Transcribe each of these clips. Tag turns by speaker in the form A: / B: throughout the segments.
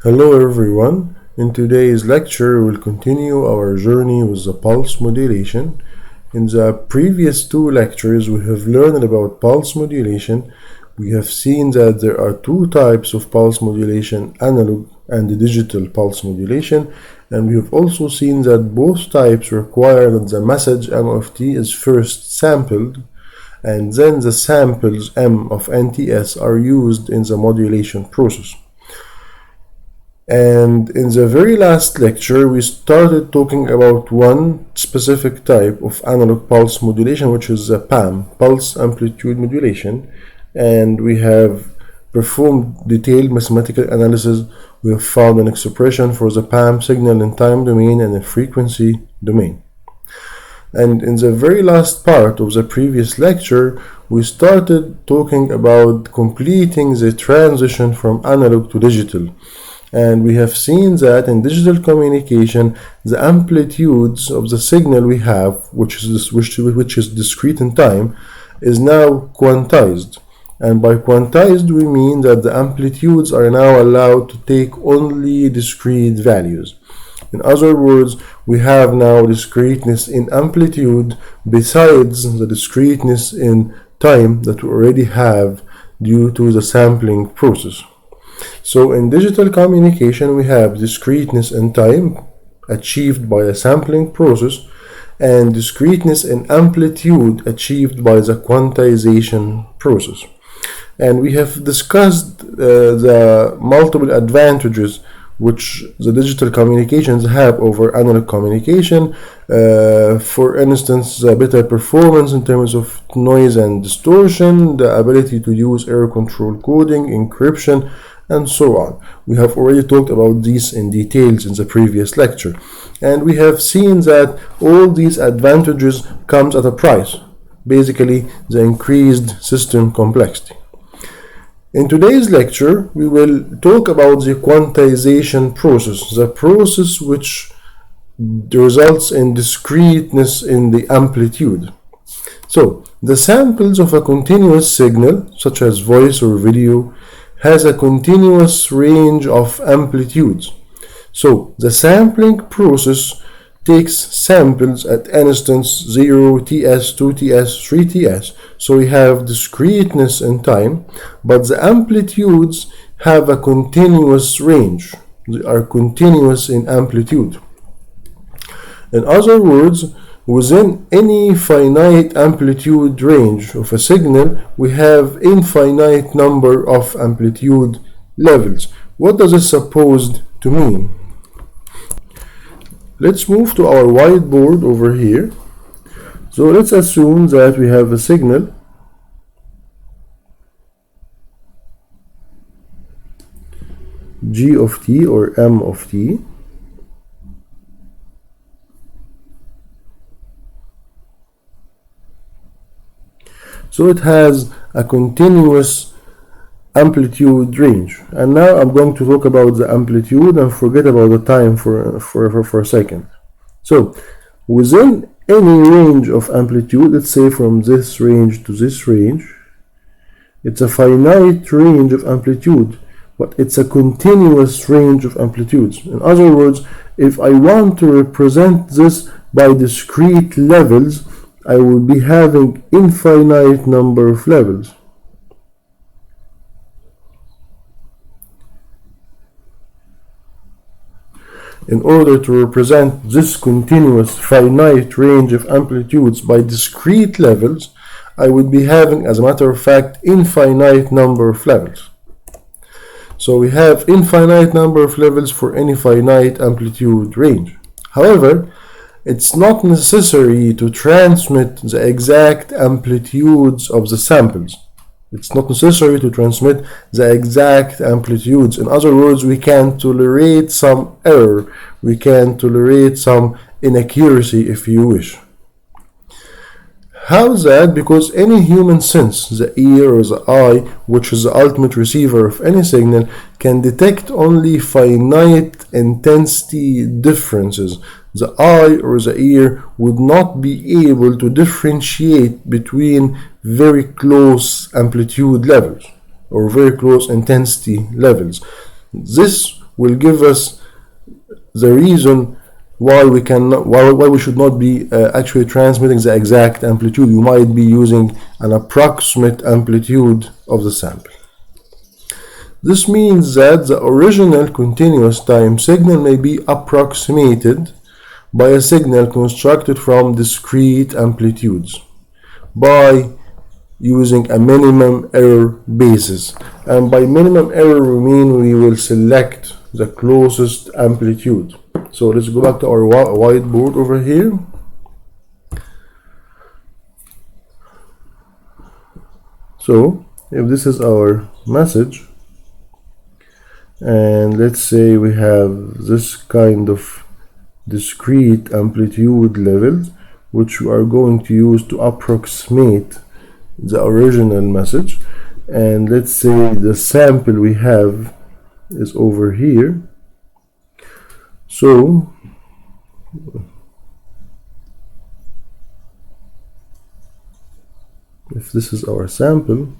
A: Hello everyone. In today's lecture, we'll continue our journey with the pulse modulation. In the previous two lectures, we have learned about pulse modulation. We have seen that there are two types of pulse modulation, analog and digital pulse modulation, and we have also seen that both types require that the message M of t is first sampled, and then the samples M of NTS are used in the modulation process. And in the very last lecture, we started talking about one specific type of analog pulse modulation, which is the PAM, pulse amplitude modulation. And we have performed detailed mathematical analysis. We have found an expression for the PAM signal in time domain and in frequency domain. And in the very last part of the previous lecture, we started talking about completing the transition from analog to digital. And we have seen that in digital communication, the amplitudes of the signal we have, which is discrete in time, is now quantized. And by quantized, we mean that the amplitudes are now allowed to take only discrete values. In other words, we have now discreteness in amplitude besides the discreteness in time that we already have due to the sampling process. So in digital communication, we have discreteness in time achieved by a sampling process and discreteness in amplitude achieved by the quantization process. And we have discussed the multiple advantages which the digital communications have over analog communication. For instance, the better performance in terms of noise and distortion, the ability to use error control coding, encryption, and so on. We have already talked about these in details in the previous lecture. And we have seen that all these advantages comes at a price, basically the increased system complexity. In today's lecture, we will talk about the quantization process, the process which results in discreteness in the amplitude. So, the samples of a continuous signal, such as voice or video, has a continuous range of amplitudes. So the sampling process takes samples at n instance 0, ts, 2ts, 3ts. So we have discreteness in time, but the amplitudes have a continuous range. They are continuous in amplitude. In other words, within any finite amplitude range of a signal, we have infinite number of amplitude levels. What does it supposed to mean? Let's move to our whiteboard over here. So let's assume that we have a signal G of t or M of t. So it has a continuous amplitude range. And now I'm going to talk about the amplitude and forget about the time for a second. So within any range of amplitude, let's say from this range to this range, it's a finite range of amplitude, but it's a continuous range of amplitudes. In other words, if I want to represent this by discrete levels, I will be having infinite number of levels. In order to represent this continuous finite range of amplitudes by discrete levels, I would be having, as a matter of fact, infinite number of levels. So we have infinite number of levels for any finite amplitude range. However, it's not necessary to transmit the exact amplitudes of the samples. It's not necessary to transmit the exact amplitudes. In other words, we can tolerate some error. We can tolerate some inaccuracy if you wish. How is that? Because any human sense, the ear or the eye, which is the ultimate receiver of any signal, can detect only finite intensity differences. The eye or the ear would not be able to differentiate between very close amplitude levels or very close intensity levels. This will give us the reason why we cannot, why we should not be actually transmitting the exact amplitude. We might be using an approximate amplitude of the sample. This means that the original continuous time signal may be approximated by a signal constructed from discrete amplitudes by using a minimum error basis. And by minimum error we mean we will select the closest amplitude. So let's go back to our whiteboard over here. So if this is our message, and let's say we have this kind of discrete amplitude levels which we are going to use to approximate the original message, and let's say the sample we have is over here. So if this is our sample,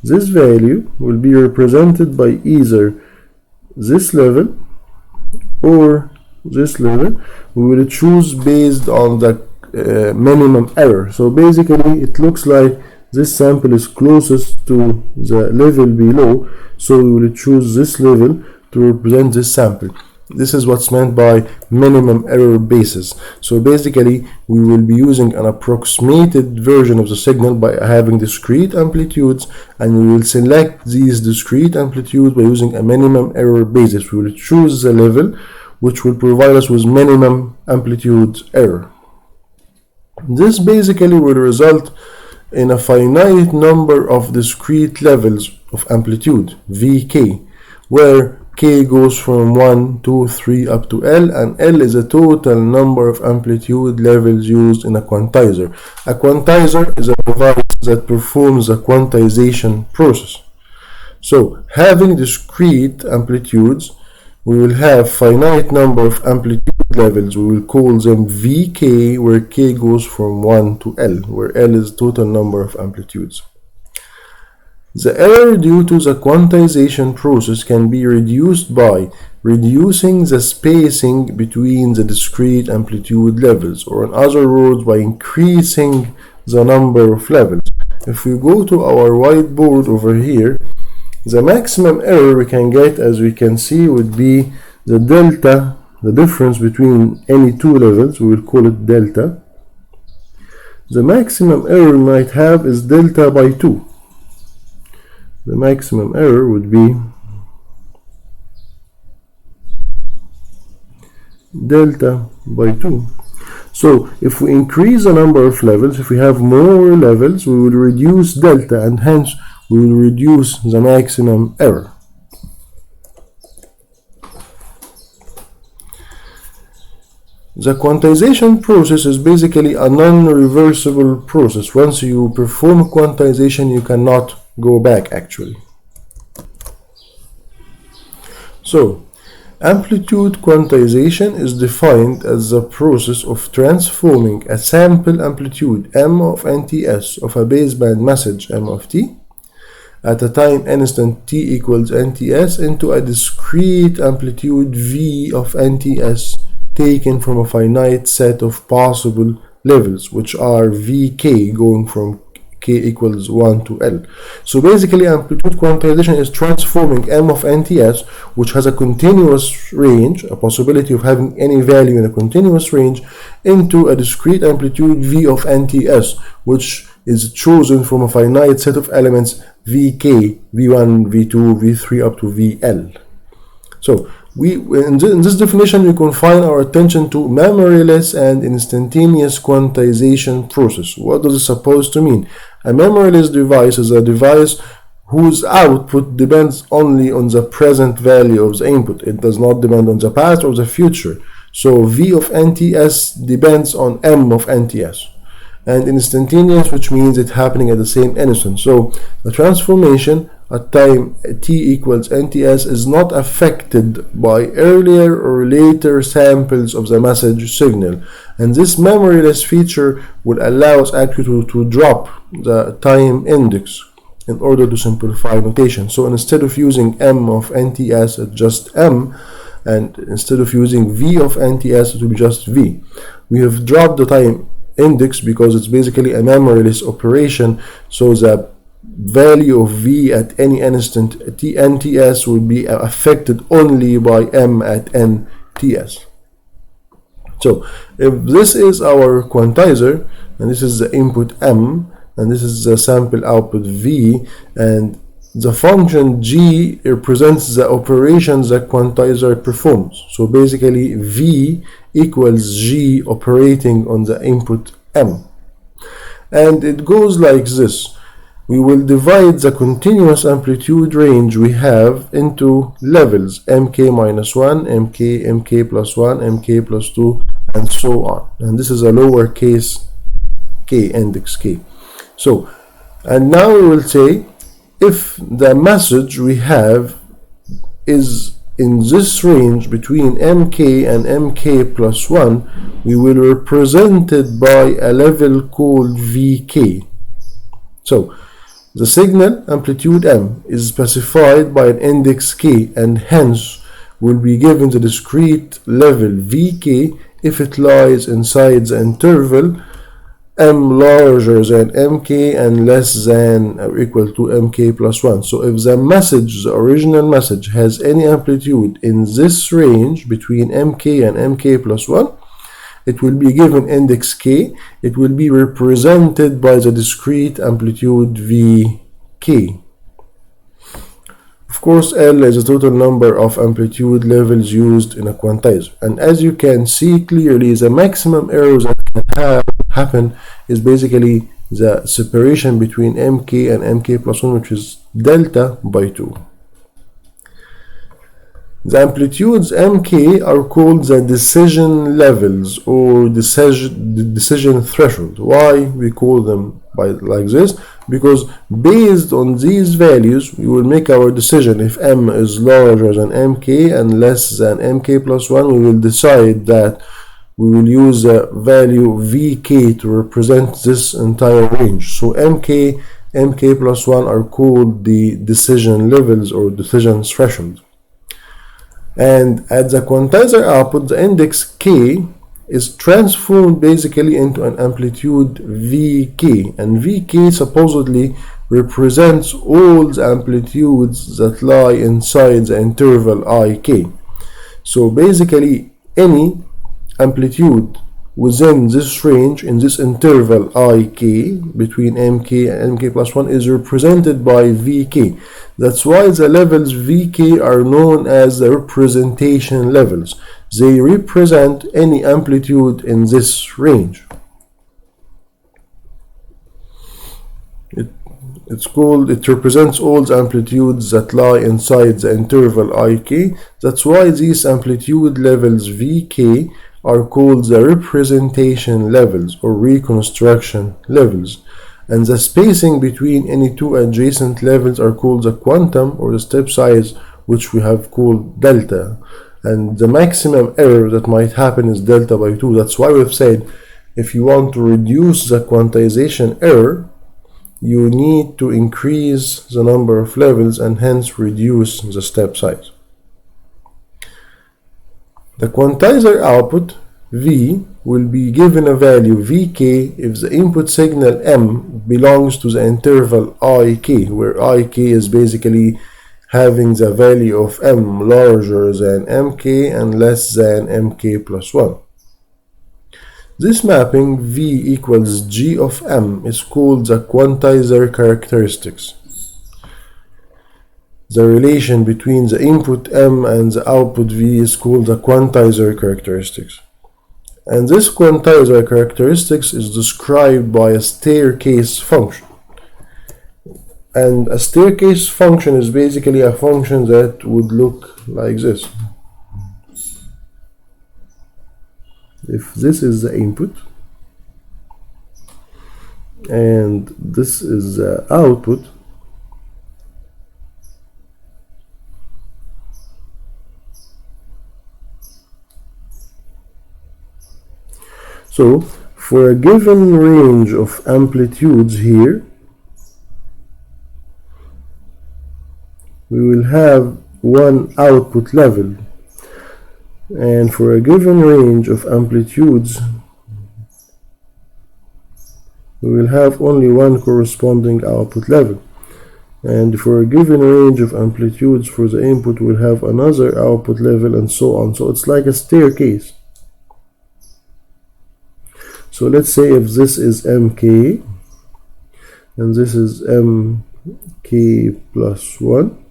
A: this value will be represented by either this level or this level. We will choose based on the minimum error. So basically it looks like this sample is closest to the level below, so we will choose this level to represent this sample. This is what's meant by minimum error basis. So basically we will be using an approximated version of the signal by having discrete amplitudes, and we will select these discrete amplitudes by using a minimum error basis. We will choose the level which will provide us with minimum amplitude error. This basically will result in a finite number of discrete levels of amplitude, Vk, where K goes from 1, 2, 3 up to L, and L is a total number of amplitude levels used in a quantizer. A quantizer is a device that performs a quantization process. So having discrete amplitudes, we will have finite number of amplitude levels. We will call them Vk, where K goes from 1 to L, where L is total number of amplitudes. The error due to the quantization process can be reduced by reducing the spacing between the discrete amplitude levels, or in other words, by increasing the number of levels. If we go to our whiteboard over here, the maximum error we can get, as we can see, would be the delta, the difference between any two levels. We will call it delta. The maximum error we might have is delta by 2. The maximum error would be delta by 2. So if we increase the number of levels, if we have more levels, we will reduce delta, and hence we will reduce the maximum error. The quantization process is basically a non-reversible process. Once you perform quantization, you cannot go back actually. So amplitude quantization is defined as the process of transforming a sample amplitude m of nts of a baseband message m of t at a time instant t equals nts into a discrete amplitude v of nts taken from a finite set of possible levels, which are vk going from k equals 1 to L. So basically amplitude quantization is transforming m of nts, which has a continuous range, a possibility of having any value in a continuous range, into a discrete amplitude v of nts, which is chosen from a finite set of elements vk, v1, v2, v3 up to vl. So in this definition, we confine our attention to memoryless and instantaneous quantization process. What does it supposed to mean? A memoryless device is a device whose output depends only on the present value of the input. It does not depend on the past or the future. So V of NTS depends on M of NTS. And instantaneous, which means it's happening at the same instant. So the transformation at time t equals nts is not affected by earlier or later samples of the message signal, and this memoryless feature will allow us actually to drop the time index in order to simplify notation. So instead of using m of nts, it's just m, and instead of using v of nts, it will be just v. We have dropped the time index because it's basically a memoryless operation, so the value of v at any instant nts will be affected only by m at nts. So if this is our quantizer, and this is the input m, and this is the sample output v, and the function g represents the operations that quantizer performs. So basically v equals g operating on the input m. And it goes like this. We will divide the continuous amplitude range we have into levels, mk minus 1, mk, mk plus 1, mk plus 2, and so on. And this is a lowercase k, index k. So, and now we will say, if the message we have is in this range between mk and mk plus 1, we will represent it by a level called vk. So the signal amplitude m is specified by an index k, and hence will be given the discrete level vk if it lies inside the interval m larger than mk and less than or equal to mk plus 1. So if the message, the original message, has any amplitude in this range between mk and mk plus 1, it will be given index k. It will be represented by the discrete amplitude vk. Of course, L is the total number of amplitude levels used in a quantizer. And as you can see clearly, the maximum error that can happen is basically the separation between mk and mk plus 1, which is delta by 2. The amplitudes mk are called the decision levels or decision threshold. Why we call them like this? Because based on these values we will make our decision. If m is larger than mk and less than mk plus 1, we will decide that we will use the value vk to represent this entire range. So mk, mk plus 1 are called the decision levels or decision threshold. And at the quantizer output, the index k is transformed basically into an amplitude vk, and vk supposedly represents all the amplitudes that lie inside the interval ik. So basically any amplitude within this range in this interval ik between mk and mk plus 1 is represented by vk. That's why the levels vk are known as the representation levels. They represent any amplitude in this range. It represents all the amplitudes that lie inside the interval ik. That's why these amplitude levels vk are called the representation levels or reconstruction levels, and the spacing between any two adjacent levels are called the quantum or the step size, which we have called delta, and the maximum error that might happen is delta by 2. That's why we've said if you want to reduce the quantization error, you need to increase the number of levels and hence reduce the step size. The quantizer output V will be given a value Vk if the input signal M belongs to the interval Ik, where Ik is basically having the value of M larger than Mk and less than Mk plus 1. This mapping V equals G of M is called the Quantizer Characteristics. The relation between the input M and the output V is called the Quantizer Characteristics. And this Quantizer Characteristics is described by a staircase function. And a staircase function is basically a function that would look like this. If this is the input and this is the output, so for a given range of amplitudes here, we will have one output level, and for a given range of amplitudes we will have only one corresponding output level, and for a given range of amplitudes for the input we'll have another output level, and so on. So it's like a staircase. So let's say if this is mk and this is mk plus 1.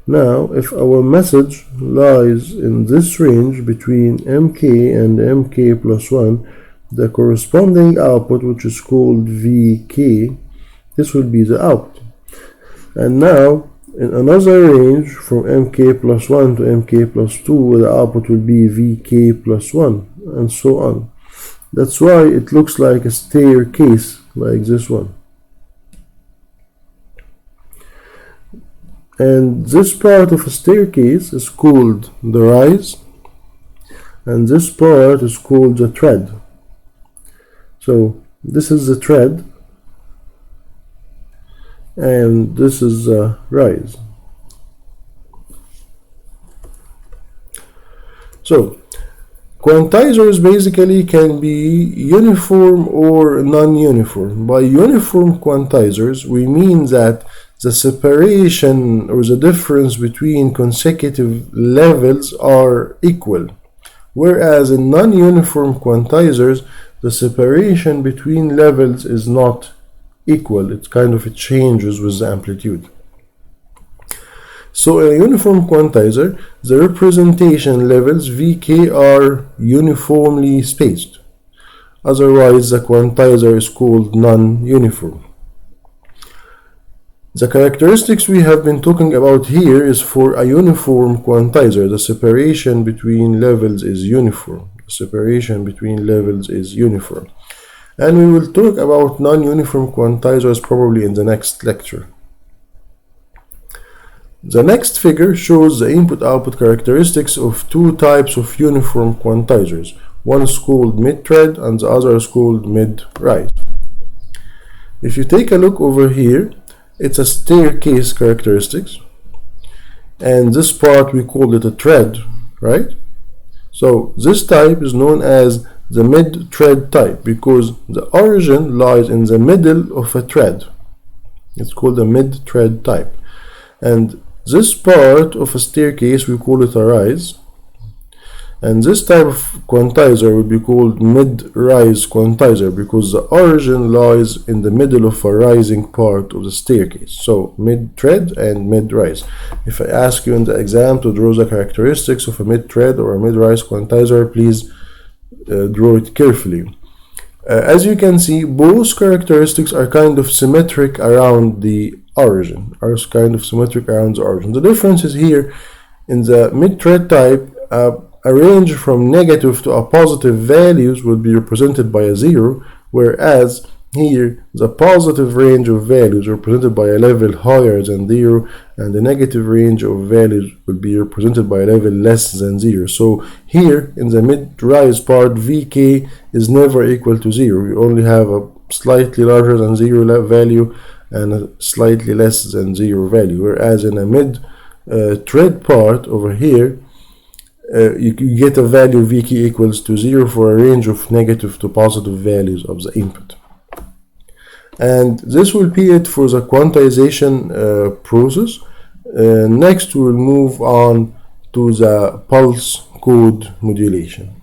A: Now if our message lies in this range between mk and mk plus 1, the corresponding output, which is called vk, this will be the output. And now in another range from mk plus 1 to mk plus 2, the output will be vk plus 1, and so on. That's why it looks like a staircase, like this one. And this part of a staircase is called the rise, and this part is called the tread. So this is the tread, and this is the rise. So quantizers basically can be uniform or non-uniform. By uniform quantizers, we mean that the separation or the difference between consecutive levels are equal, whereas in non-uniform quantizers, the separation between levels is not equal. It changes with the amplitude. So in a uniform quantizer, the representation levels Vk are uniformly spaced. Otherwise, the quantizer is called non-uniform. The characteristics we have been talking about here is for a uniform quantizer. The separation between levels is uniform. The separation between levels is uniform. And we will talk about non-uniform quantizers probably in the next lecture. The next figure shows the input-output characteristics of two types of uniform quantizers. One is called mid-tread and the other is called mid-rise. If you take a look over here, it's a staircase characteristics, and this part we call it a tread, right? So this type is known as the mid-tread type because the origin lies in the middle of a tread. It's called a mid-tread type. And this part of a staircase we call it a rise, and this type of quantizer will be called mid-rise quantizer because the origin lies in the middle of a rising part of the staircase. So mid-tread and mid-rise. If I ask you in the exam to draw the characteristics of a mid-tread or a mid-rise quantizer, please draw it carefully. As you can see, both characteristics are kind of symmetric around the origin, The difference is here in the mid-tread type, a range from negative to a positive values will be represented by a 0, whereas here the positive range of values represented by a level higher than 0, and the negative range of values will be represented by a level less than 0. So here in the mid-rise part, Vk is never equal to 0. You only have a slightly larger than 0 value and a slightly less than 0 value, whereas in a mid-tread part over here, you get a value Vk equals to 0 for a range of negative to positive values of the input. And this will be it for the quantization process. Next we will move on to the pulse code modulation.